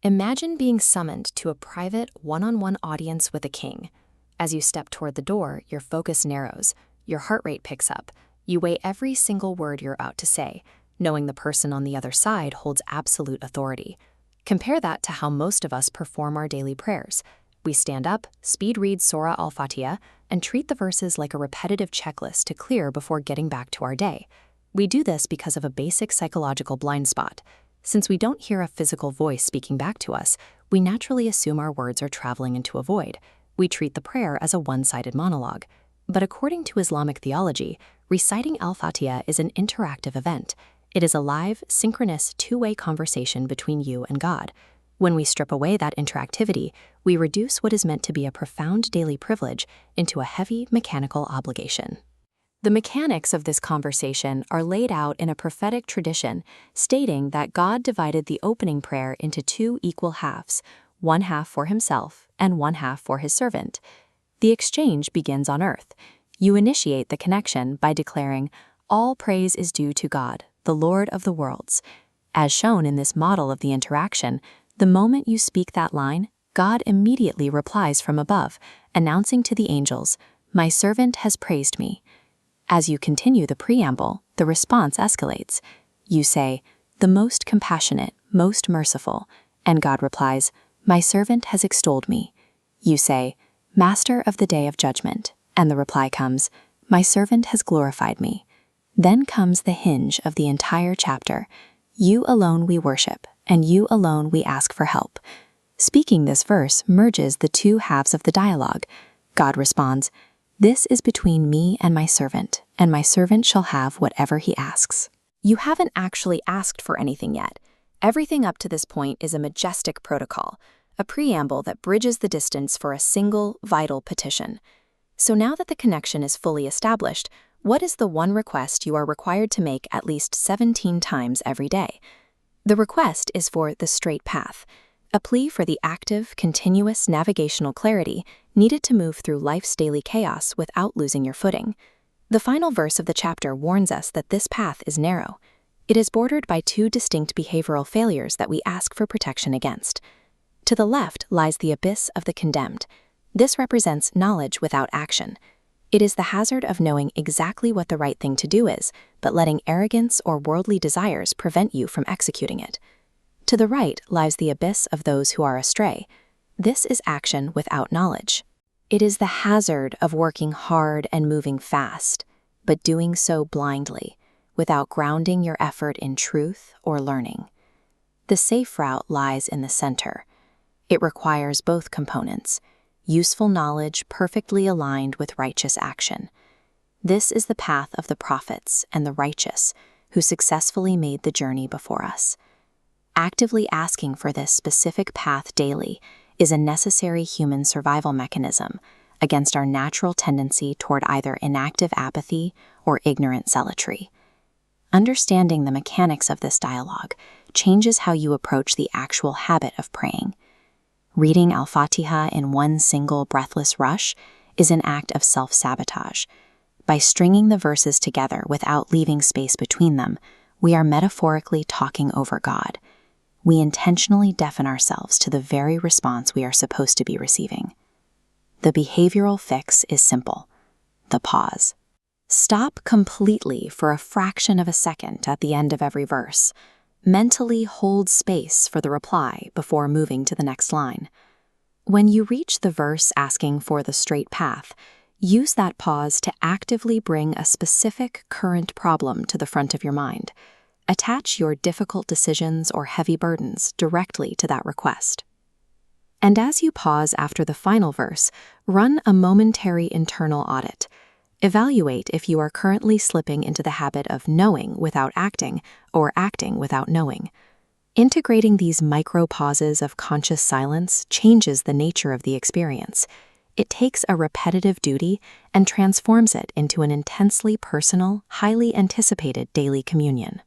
Imagine being summoned to a private, one-on-one audience with a king. As you step toward the door, your focus narrows, your heart rate picks up. You weigh every single word you're about to say, knowing the person on the other side holds absolute authority. Compare that to how most of us perform our daily prayers. We stand up, speed read Surah Al-Fatiha, and treat the verses like a repetitive checklist to clear before getting back to our day. We do this because of a basic psychological blind spot. Since we don't hear a physical voice speaking back to us, we naturally assume our words are traveling into a void. We treat the prayer as a one-sided monologue. But according to Islamic theology, reciting Al-Fatiha is an interactive event. It is a live, synchronous, two-way conversation between you and God. When we strip away that interactivity, we reduce what is meant to be a profound daily privilege into a heavy, mechanical obligation. The mechanics of this conversation are laid out in a prophetic tradition, stating that God divided the opening prayer into two equal halves, one half for himself and one half for his servant. The exchange begins on earth. You initiate the connection by declaring, "All praise is due to God, the Lord of the worlds." As shown in this model of the interaction, the moment you speak that line, God immediately replies from above, announcing to the angels, "My servant has praised me." As you continue the preamble, the response escalates. You say, "The most compassionate, most merciful," and God replies, "My servant has extolled me." You say, "Master of the day of judgment," and the reply comes, "My servant has glorified me." Then comes the hinge of the entire chapter. "You alone we worship, and you alone we ask for help." Speaking this verse merges the two halves of the dialogue. God responds, "This is between me and my servant shall have whatever he asks." You haven't actually asked for anything yet. Everything up to this point is a majestic protocol, a preamble that bridges the distance for a single, vital petition. So now that the connection is fully established, what is the one request you are required to make at least 17 times every day? The request is for the straight path, a plea for the active, continuous navigational clarity needed to move through life's daily chaos without losing your footing. The final verse of the chapter warns us that this path is narrow. It is bordered by two distinct behavioral failures that we ask for protection against. To the left lies the abyss of the condemned. This represents knowledge without action. It is the hazard of knowing exactly what the right thing to do is, but letting arrogance or worldly desires prevent you from executing it. To the right lies the abyss of those who are astray. This is action without knowledge. It is the hazard of working hard and moving fast, but doing so blindly, without grounding your effort in truth or learning. The safe route lies in the center. It requires both components, useful knowledge perfectly aligned with righteous action. This is the path of the prophets and the righteous who successfully made the journey before us. Actively asking for this specific path daily is a necessary human survival mechanism against our natural tendency toward either inactive apathy or ignorant zealotry. Understanding the mechanics of this dialogue changes how you approach the actual habit of praying. Reading Al-Fatiha in one single breathless rush is an act of self-sabotage. By stringing the verses together without leaving space between them, we are metaphorically talking over God. We intentionally deafen ourselves to the very response we are supposed to be receiving. The behavioral fix is simple: the pause. Stop completely for a fraction of a second at the end of every verse. Mentally hold space for the reply before moving to the next line. When you reach the verse asking for the straight path, use that pause to actively bring a specific current problem to the front of your mind. Attach your difficult decisions or heavy burdens directly to that request. And as you pause after the final verse, run a momentary internal audit. Evaluate if you are currently slipping into the habit of knowing without acting or acting without knowing. Integrating these micro pauses of conscious silence changes the nature of the experience. It takes a repetitive duty and transforms it into an intensely personal, highly anticipated daily communion.